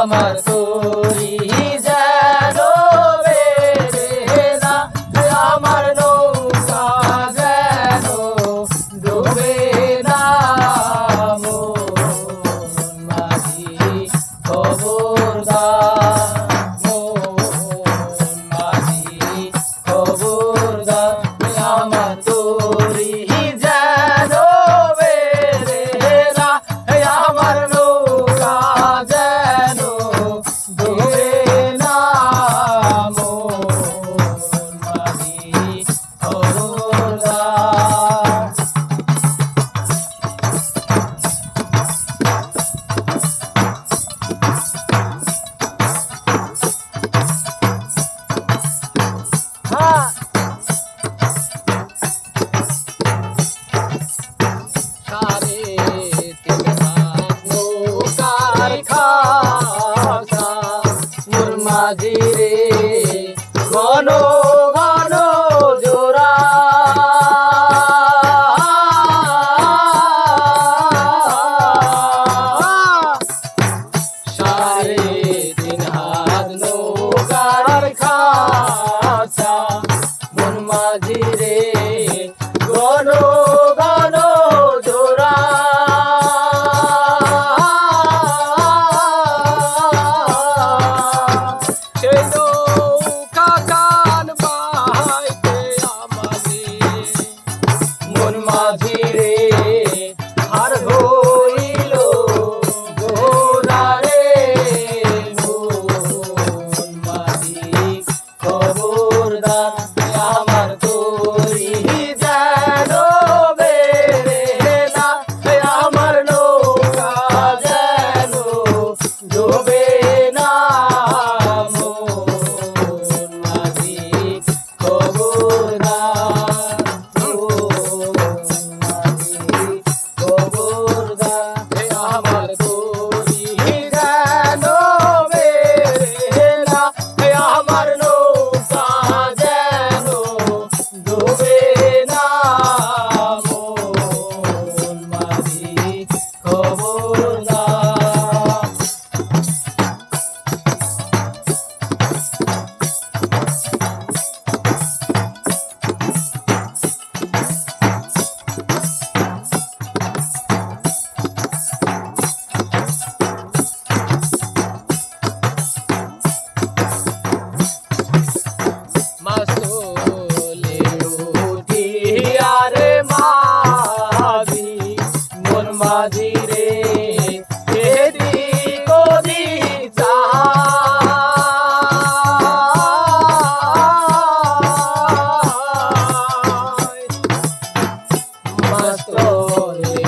আমার তরি যেন বেড়ে না, আমার নৌকা যেন ডুবে না। মন মাঝি খবরদার, মন মাঝি খবরদার, আমার তরি যেন বেড়ে না, আমার নৌকা যেন ডুবে না। মন মাঝি খবরদার। সাড়ে তিন হাত নৌকার খাঁচা, মোর মাঝি রে ঘন ঘন জোড়া। সাড়ে তিন হাত নৌকার খাঁচা, মোর মাঝি রে ঘন ঘন জোড়া। সেই নৌকা কান বাইতে আমারে, মন মাঝি রে হার হইল গোরা রে। মন মাঝি খবরদার, আমার তরি যেন বেড়ে না, আমার নৌকা যেন ডুবে না। মন মাঝি খবরদার, মন মাঝি খবরদার, আমার তরি যেন বেড়ে না, আমার নৌকা যেন ডুবে না। মন মাঝি খবরদার। মাসলে উঠিয়া রে মাঝি, মন মাঝি রে এদিক ওদিক চায়। মাসলে